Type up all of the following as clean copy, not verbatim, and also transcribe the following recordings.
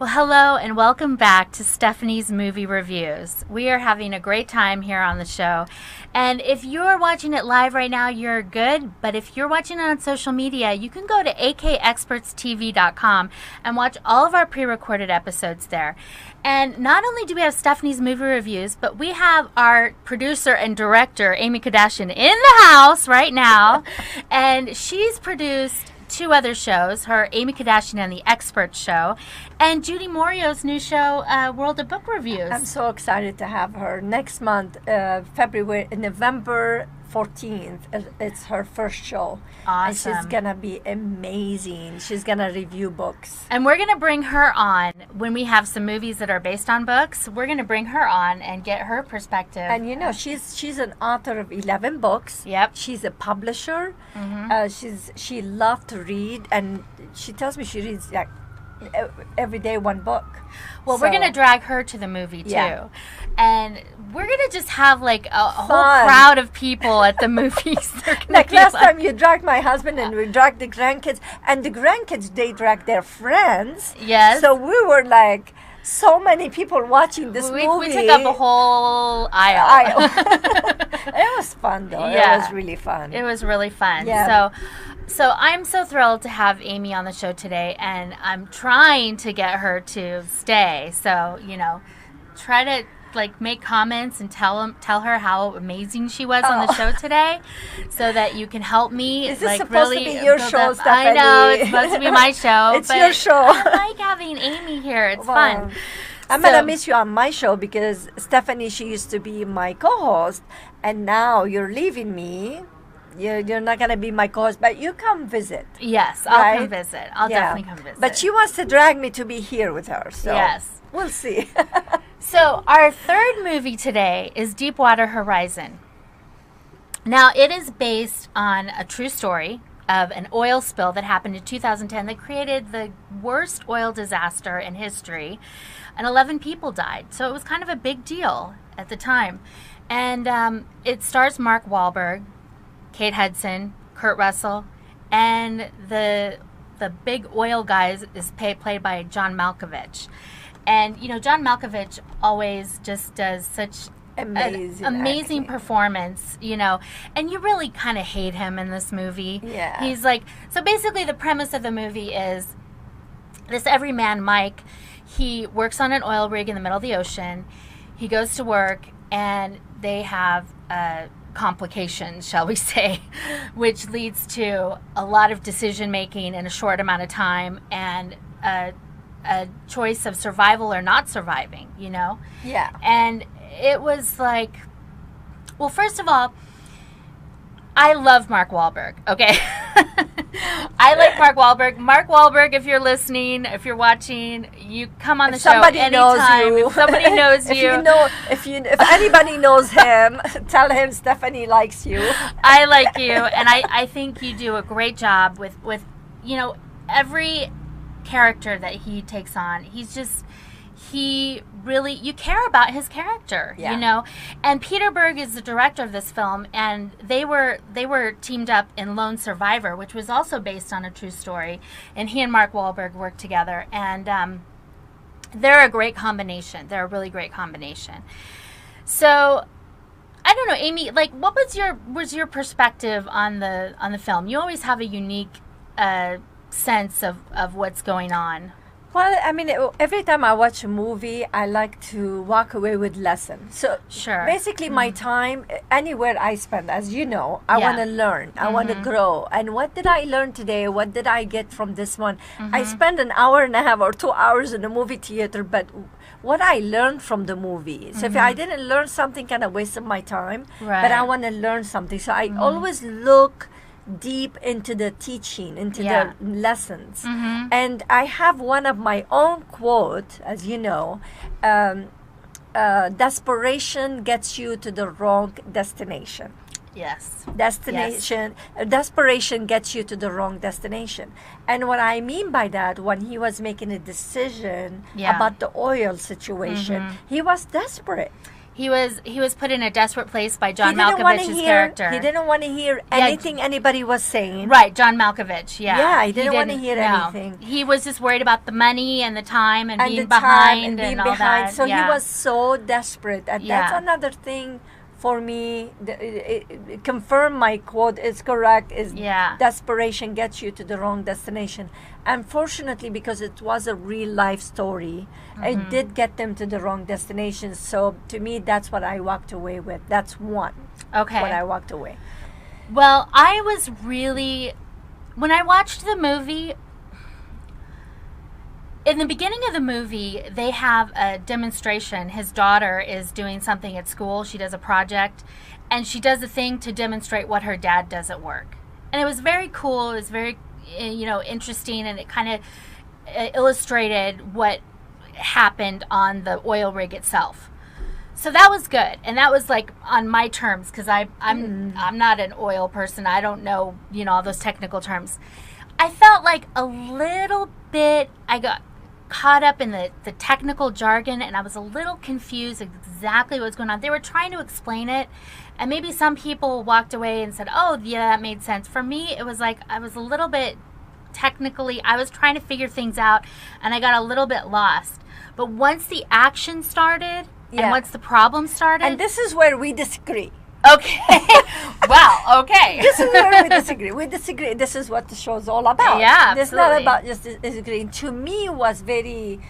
Well, hello and welcome back to Stephanie's Movie Reviews. We are having a great time here on the show. And if you're watching it live right now, you're good. But if you're watching it on social media, you can go to akexpertstv.com and watch all of our pre-recorded episodes there. And not only do we have Stephanie's Movie Reviews, but we have our producer and director, Amy Kardashian, in the house right now. And she's produced two other shows, her Amy Kardashian and the Expert Show, and Judy Morio's new show, World of Book Reviews. I'm so excited to have her next month, November 14th. It's her first show. Awesome. And she's going to be amazing. She's going to review books. And we're going to bring her on when we have some movies that are based on books. We're going to bring her on and get her perspective. And you know, she's an author of 11 books. Yep. She's a publisher. Mm-hmm. She loves to read, and she tells me she reads like every day one book. Well, we're going to drag her to the movie, too. Yeah. And we're going to just have, like, a whole crowd of people at the movies. Like last time you dragged my husband and we dragged the grandkids. And the grandkids, they dragged their friends. Yes. So we were like so many people watching this movie. We took up a whole aisle. It was fun, though. Yeah. It was really fun. It was really fun. Yeah. So I'm so thrilled to have Amy on the show today, and I'm trying to get her to stay. So, you know, try to make comments and tell her how amazing she was on the show today, so that you can help me. Is this supposed to be your show, Stephanie? I know it's supposed to be my show. It's your show. I like having Amy here. It's fun. I'm going to miss you on my show because Stephanie, she used to be my co-host, and now you're leaving me. You're not going to be my co-host, but you come visit. Yes, I'll come visit. I'll definitely come visit. But she wants to drag me to be here with her, so yes. We'll see. So our third movie today is Deepwater Horizon. Now, it is based on a true story of an oil spill that happened in 2010 that created the worst oil disaster in history, and 11 people died. So it was kind of a big deal at the time. And it stars Mark Wahlberg, Kate Hudson, Kurt Russell, and the big oil guy is played by John Malkovich. And, you know, John Malkovich always just does such amazing performance, you know, and you really kind of hate him in this movie. Yeah. He's like, so basically the premise of the movie is this everyman Mike, he works on an oil rig in the middle of the ocean. He goes to work and they have complications, shall we say, which leads to a lot of decision making in a short amount of time and a choice of survival or not surviving, you know? Yeah. And it was like, well, first of all, I love Mark Wahlberg, okay? I like Mark Wahlberg. Mark Wahlberg, if you're listening, if you're watching, you come on the show anytime. If somebody knows you. If anybody knows him, tell him Stephanie likes you. I like you, and I think you do a great job with you know, every character that he takes on. He really, you care about his character, you know. And Peter Berg is the director of this film, and they were teamed up in Lone Survivor, which was also based on a true story. And he and Mark Wahlberg worked together, and they're a great combination. They're a really great combination. So, I don't know, Amy. Like, what was your perspective on the film? You always have a unique sense of what's going on. Well, I mean, every time I watch a movie, I like to walk away with lessons. So basically, my time, anywhere I spend, as you know, I want to learn. I want to grow. And what did I learn today? What did I get from this one? I spend an hour and a half or 2 hours in a movie theater, but what I learned from the movie. So if I didn't learn something, kind of wasted my time. Right. But I want to learn something. So I always look deep into the teaching, into the lessons. And I have one of my own quote, as you know, desperation gets you to the wrong destination. Yes. Desperation gets you to the wrong destination. And what I mean by that, when he was making a decision about the oil situation, he was desperate. He was put in a desperate place by John Malkovich's character. He didn't want to hear anything anybody was saying. Right, John Malkovich. Yeah. Yeah, he didn't want to hear anything. He was just worried about the money and the time and being behind and all that. So he was so desperate, and that's another thing. For me, it confirm my quote is correct, is desperation gets you to the wrong destination. Unfortunately, because it was a real life story, it did get them to the wrong destination. So to me, that's what I walked away with. That's one. Okay. What I walked away. Well, I was really, when I watched the movie, in the beginning of the movie, they have a demonstration. His daughter is doing something at school. She does a project, and she does a thing to demonstrate what her dad does at work. And it was very cool. It was very, interesting, and it kind of illustrated what happened on the oil rig itself. So that was good, and that was like on my terms, because I'm not an oil person. I don't know, all those technical terms. I felt like a little bit, I got caught up in the technical jargon, and I was a little confused exactly what's going on. They were trying to explain it, and maybe some people walked away and said, oh, yeah, that made sense. For me, it was like I was a little bit technically, I was trying to figure things out, and I got a little bit lost. But once the action started, and once the problem started... And this is where we disagree. Okay. Wow, okay. This is where we disagree. We disagree. This is what the show is all about. Yeah, absolutely. It's not about just disagreeing. To me, was very...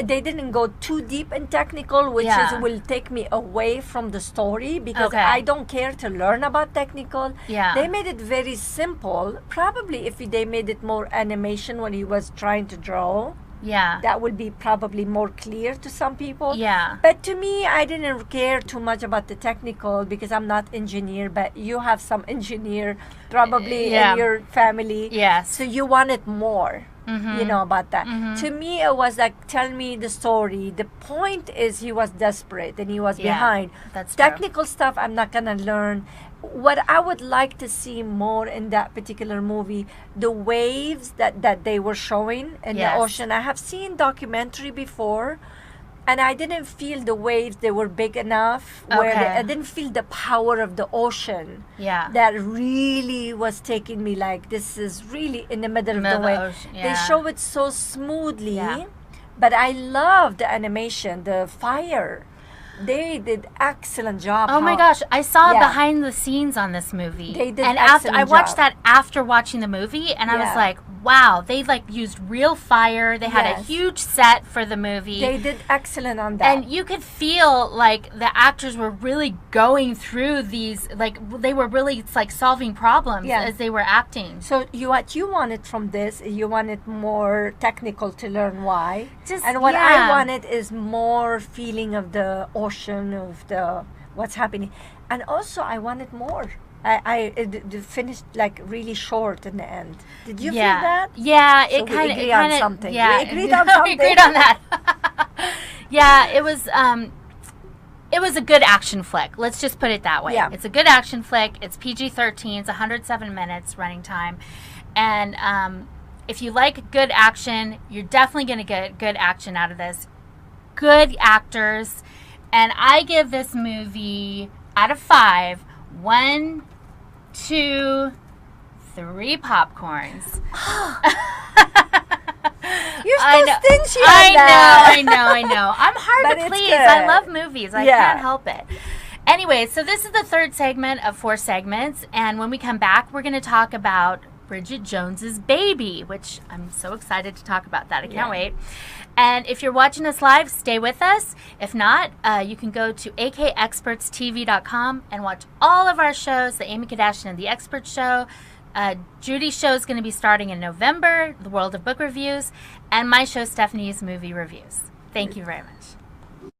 They didn't go too deep and technical, which will take me away from the story, because I don't care to learn about technical. Yeah. They made it very simple. Probably if they made it more animation when he was trying to draw... Yeah. That would be probably more clear to some people. Yeah. But to me, I didn't care too much about the technical, because I'm not engineer, but you have some engineer probably in your family. Yes. So you wanted more, about that. To me, it was like, tell me the story. The point is he was desperate and he was behind. That's technical stuff I'm not going to learn. What I would like to see more in that particular movie, the waves that they were showing in the ocean. I have seen documentary before, and I didn't feel the waves, they were big enough. I didn't feel the power of the ocean. Yeah. That really was taking me like, this is really in the middle of the wave. They show it so smoothly, but I love the animation, the fire. They did excellent job. Oh my gosh, I saw behind the scenes on this movie. They did and excellent I watched that after watching the movie, and I was like, wow, they used real fire. They had a huge set for the movie. They did excellent on that. And you could feel like the actors were really going through these, they were really solving problems as they were acting. So what you wanted from this, you wanted more technical to learn why. And what I wanted is more feeling of the ocean, of the what's happening. And also I wanted more. It finished really short in the end. Did you feel that? Yeah, so it kind of agreed on something. Yeah, we agreed on something. We agreed on that. Yeah, it was a good action flick. Let's just put it that way. Yeah. It's a good action flick. It's PG-13. It's 107 minutes running time, and if you like good action, you're definitely going to get good action out of this. Good actors, and I give this movie out of 5. 1, 2, 3 popcorns. You're still stingy on that. I know. I'm hard to please. I love movies. I can't help it. Anyway, so this is the third segment of 4 segments, and when we come back, we're going to talk about Bridget Jones's Baby, which I'm so excited to talk about that. I can't wait. And if you're watching us live, stay with us. If not, you can go to akexpertstv.com and watch all of our shows, the Amy Kardashian and the Expert Show. Judy's show is going to be starting in November, The World of Book Reviews, and my show, Stephanie's Movie Reviews. Thank you very much.